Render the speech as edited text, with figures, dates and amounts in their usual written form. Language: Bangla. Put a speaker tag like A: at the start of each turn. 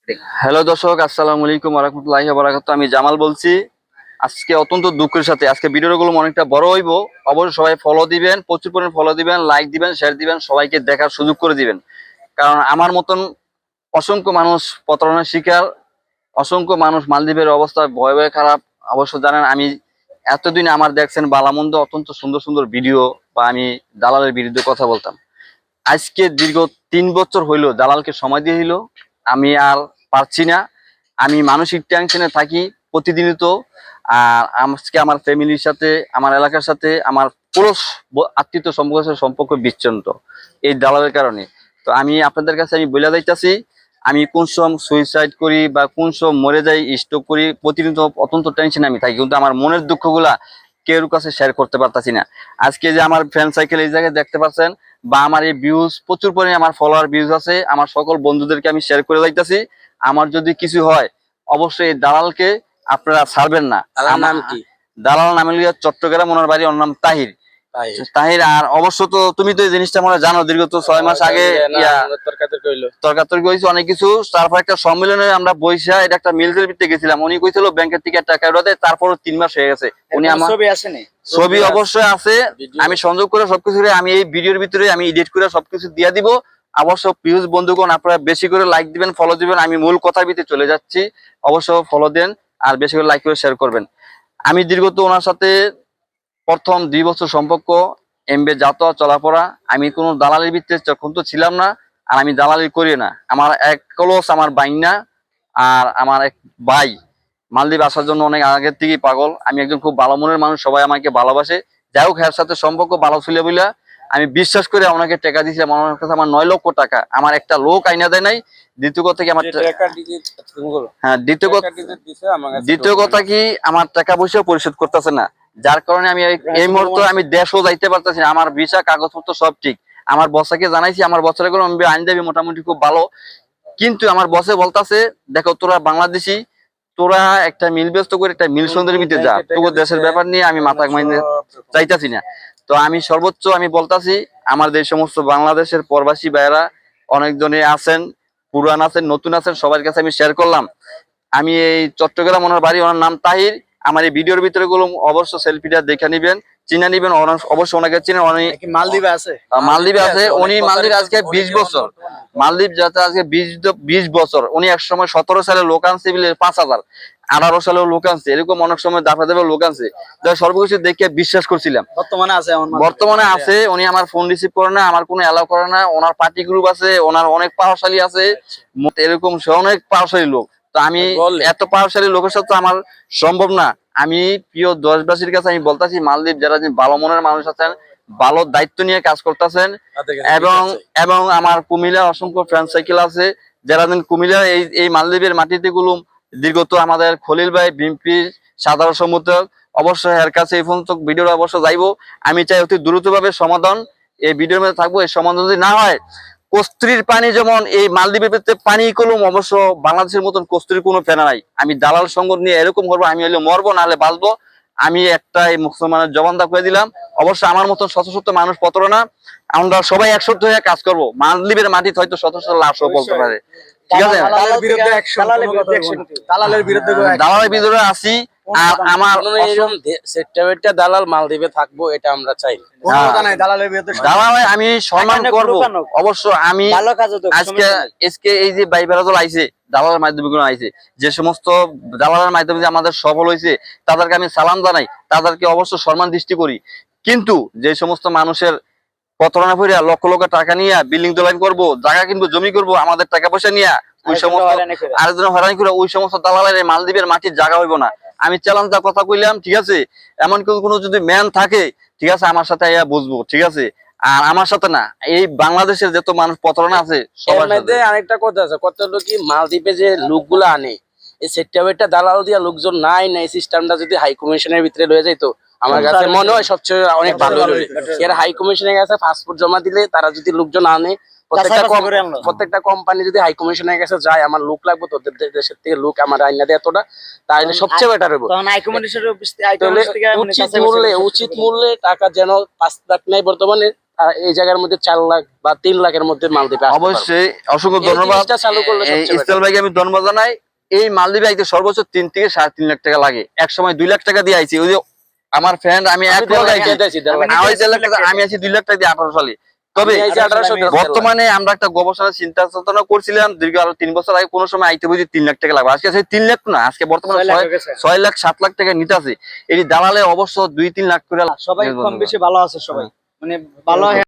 A: হ্যালো দর্শক, আসসালামু আলাইকুম ওয়া রাহমাতুল্লাহি ওয়া বারাকাতুহু। আমি জামাল বলছি। আজকে অত্যন্ত দুঃখের সাথে আজকে ভিডিওগুলো অনেকটা বড় হইব। অবশ্যই সবাই ফলো দিবেন, প্রচুর পরিমাণে ফলো দিবেন, লাইক দিবেন, শেয়ার দিবেন, সবাইকে দেখার সুযোগ করে দিবেন। কারণ আমার মতন অসংখ্য মানুষ প্রতারণার শিকার, অসংখ্য মানুষ মালদ্বীপের অবস্থা ভয়ে ভয়ে খারাপ। অবশ্য জানেন আমি এতদিন আমার দেখছেন বালামন্দ অত্যন্ত সুন্দর সুন্দর ভিডিও বা আমি দালালের বিরুদ্ধে কথা বলতাম। আজকে দীর্ঘ 3 বছর হইলো দালালকে সময় দিয়ে দিল, আমি আর পারছি না। আমি মানসিক টেনশনে থাকি প্রতিদিনই তো। আর আজকে আমার ফ্যামিলির সাথে, আমার এলাকার সাথে, আমার পুরো আত্মীয় সম্পর্ক বিচ্ছিন্ন এই দালালের কারণে। তো আমি আপনাদের কাছে আমি বলে যাইতাছি, আমি কোন সময় সুইসাইড করি বা কোন সময় মরে যাই, স্ট্রোক করি, প্রতিদিন অত্যন্ত টেনশনে আমি থাকি, কিন্তু আমার মনের দুঃখগুলা কেউর কাছে শেয়ার করতে পারতাছি না। আজকে যে আমার ফ্রেন্ড সাইকেল এই জায়গায় দেখতে পাচ্ছেন, বা আমার এই ভিউজ প্রচুর পরিমাণে আমার ফলোয়ার ভিউজ আছে, আমার সকল বন্ধুদেরকে আমি শেয়ার করে যাইতাছি। আমার যদি কিছু হয় অবশ্যই এই দালালকে আপনারা ছাড়বেন না।
B: তার নাম কি?
A: দালাল নাম হলো চট্টগ্রাম, ওনার বাড়ি, ওর নাম তাহির। তাহির। আর অবশ্য তো তুমি তো এই জিনিসটা মনে হয় জানো, দীর্ঘ তো 6 মাস আগে তর্কাতর্কি হয়েছে অনেক কিছু। তারপর একটা সম্মেলনে আমরা বইসা এটা একটা মিলজের ভিত্তিতে গেছিলাম, উনি কইছিল ব্যাংকের থেকে টাকা উঠাতে, তারপর 3 মাস হয়ে গেছে। উনি আমার ছবি অবশ্যই আছে, আমি সংযোগ করে সবকিছু আমি এই ভিডিওর ভিতরে আমি এডিট করে সবকিছু দিয়ে দিব। অবশ্য প্রিয় বন্ধুগণ, আপনারা বেশি করে লাইক দিবেন, ফলো দিবেন। আমি মূল কথার ভিতরে চলে যাচ্ছি, অবশ্য ফলো দেন আর বেশি করে লাইক করে শেয়ার করবেন। আমি দীর্ঘ তো ওনার সাথে প্রথম 2 বছর সম্পর্ক, এমবে যাতায়াত চলাফেরা, আমি কোনো দালালির ভিত্তিতে তখন তো ছিলাম না, আর আমি দালালি করি না। আমার এক কলস আমার বাইনা আর আমার এক ভাই মালদ্বীপ আসার জন্য অনেক আগের থেকেই পাগল। আমি একজন খুব ভালো মনের মানুষ, সবাই আমাকে ভালোবাসে। যাই হোক, এর সাথে সম্পর্ক ভালো ছিল বলে আমি বিশ্বাস করে ওনাকে টাকা দিয়েছিলাম। ওনার কাছে আমার 9 লক্ষ টাকা, আমার একটা লোক আইনা দেয় নাই। দ্বিতীয় কথা কি আমার দ্বিতীয় কথা কি আমার টাকা পয়সা পরিশোধ করতেছে না, যার কারণে আমি এই মুহূর্তে আমি দেশও যাইতে পারতেছি না। আমার ভিসা কাগজপত্র সব ঠিক, আমার বসাকে জানাইছি, আমার বছরে কোনো আইন দেবে মোটামুটি খুব ভালো। কিন্তু আমার বসে বলতাছে, দেখো তোরা বাংলাদেশি, তোরা একটা মিল ব্যস্ত করে একটা মিল সুন্দরী ভিতরে যা, তোর দেশের ব্যাপার নিয়ে আমি মাথা মাইনে চাইতাছি না। তো আমি সর্বোচ্চ আমি বলতাছি, আমার যে সমস্ত বাংলাদেশের প্রবাসী ভাইয়েরা অনেকজনে আছেন, পুরান আছেন, নতুন আছেন, সবার কাছে আমি শেয়ার করলাম। আমি এই চট্টগ্রাম, ওনার বাড়ি, ওনার নাম তাহির। আমার এই ভিডিওর ভিতরে গুলো অবশ্য সেলফিটা দেখে নিবেন, চিনে নিবেন। অবশ্যই ওনাকে চিনেন, উনি
B: মালদ্বীপে আছে।
A: মালদ্বীপে আছে উনি। মালদ্বীপ আজকে 20 বছর, মালদ্বীপ যাতে আজকে 20 বছর। উনি এক সময় 17 সালে লোক আনছে 5,000, 18 সালেও লোক আনছে, এরকম অনেক সময় দাফা দেবে লোক আনছে। সর্বকিছু দেখে বিশ্বাস করছিলাম। বর্তমানে আছে। উনি আমার ফোন রিসিভ করে না, আমার কোনো অ্যালাউ করে না। ওনার পার্টি গ্রুপ আছে, ওনার অনেক পাওয়ারশালী আছে, এরকম সে অনেক পাওয়ারশালী লোক। তো আমি এত পাওয়ারশালী লোকের সাথে আমার সম্ভব না। আমি প্রিয় দেশবাসীর কাছে আমি বলতেছি, মালদ্বীপ যারা ভালো মনের মানুষ আছেন, ভালো দায়িত্ব নিয়ে কাজ করতেছেন, এবং আমার কুমিল্লার অসংখ্য ফ্রেন্ড সাইকেল আছে, যারা কুমিল্লার এই মালদ্বীপের মাটিতে গুলুম দীর্ঘত আমাদের খলিল ভাই বিএনপি সাধারণ সম্পাদক, অবশ্যই এর কাছে এই পর্যন্ত ভিডিওটা অবশ্য যাইবো। আমি চাই অতি দ্রুতভাবে সমাধান এই ভিডিওর মধ্যে থাকবো। এই সমাধান যদি না হয়, কস্তুরীর পানি যেমন এই মালদ্বীপের পানি কলম, অবশ্য বাংলাদেশের মতন কস্তুরীর কোনো ফেনা নাই। আমি দালাল সঙ্গ নিয়ে এরকম করবো, আমি হলে মরবো নাহলে বাঁচবো। আমি একটা এই মুসলমানের জবানদা করে দিলাম। অবশ্য আমার মতন শত শত মানুষ প্রতারণা, আমরা সবাই একসাথে হয়ে কাজ করবো। মালদ্বীপের মাটিতে হয়তো শত শত লাশও বলতে পারে, ঠিক আছে। দালালের বিরুদ্ধে আছি। আর আমার
B: দালাল মালদ্বীপে থাকবো, এটা আমরা চাই।
A: দালাল আমি সম্মান করবো অবশ্য। আমি আজকে এই যে ভাই বেড়াদল আইছে, দালালের মাধ্যমে আইছে, যে সমস্ত দালালের মাধ্যমে যে আমাদের সফল হয়েছে, তাদেরকে আমি সালাম জানাই, তাদেরকে অবশ্য সম্মান দৃষ্টি করি। কিন্তু যে সমস্ত মানুষের প্রতারণা করে লক্ষ লক্ষ টাকা নিয়ে বিল্ডিং দোলাইন করবো, জায়গা কিনবো, জমি করবো, আমাদের টাকা পয়সা নিয়ে ওই সমস্ত আরেকজন হয়রানি করে, ওই সমস্ত দালালের মালদ্বীপের মাটির জায়গা হইব না। আমি চ্যালেঞ্জটা কথা কইলাম, ঠিক আছে। এমন কোনো যদি ম্যান থাকে, ঠিক আছে, আমার সাথে বুঝবো, ঠিক আছে। আর আমার সাথে না, এই বাংলাদেশের যত মানুষ প্রতারণা আছে সবার সাথে।
B: আরেকটা কথা আছে, কত লোক কি মালদ্বীপে যে লোকগুলো আনে, এই সেক্টরটা দালাল দিয়া লোকজন নাই না, এই সিস্টেমটা যদি হাই কমিশনের ভিতরে লয়ে যাইতো, আমার কাছে মনে হয় সবচেয়ে অনেক ভালো হলো। এর হাই কমিশনের কাছে পাসপোর্ট জমা দিলে তারা যদি লোকজন আনে, প্রত্যেকটা কোম্পানি যদি হাই কমিশনের কাছে যায়, আমার লোক লাগবে তোদের দেশের থেকে লোক আমার আইনা দেয় এতটা, তাহলে সবচেয়ে বেটার হবে। উচিত মূল্যে টাকা যেন 5 লাখ নাই বর্তমানে এই জায়গার মধ্যে 4 লাখ বা 3 লাখের মধ্যে মালদ্বীপে আসতে পারবে।
A: অবশ্যই অসংখ্য
B: এই
A: ধন্যবাদ।
B: জিনিসটা চালু করলে সবচেয়ে
A: ইসলাম ভাইকে আমি ধন্যবাদ জানাই। এই মালদ্বীপে আইতে সর্বোচ্চ 3 থেকে 3.5 লাখ টাকা লাগে। এক সময় 2 লাখ টাকা দিয়ে আইছি। ওই যে আমার ফ্রেন্ড আমি
B: আমি
A: এক
B: 1.5
A: লোক
B: লাখ
A: আইছি,
B: টাকা দিয়েছি, 1.5 লাখ।
A: আমি 1.5 লাখ টাকা, আমি আইছি 2 লাখ টাকা দিয়ে 18 সালে। তবে
B: আমি আইছি 1800 টাকা।
A: বর্তমানে আমরা একটা গবেষণা চিন্তা চেতনা করছিলাম দীর্ঘ আরো 3 বছর আগে, কোন সময় আইতে বুঝি 3 লাখ টাকা লাগবে। আজকে সেই 3 লাখ না, আজকে বর্তমানে 6 লাখ 7 লাখ টাকা নিতে আছে। এই দালালে অবশ্য 2-3 লাখ করে
C: সবাই কম বেশি ভালো আছে, সবাই মানে ভালো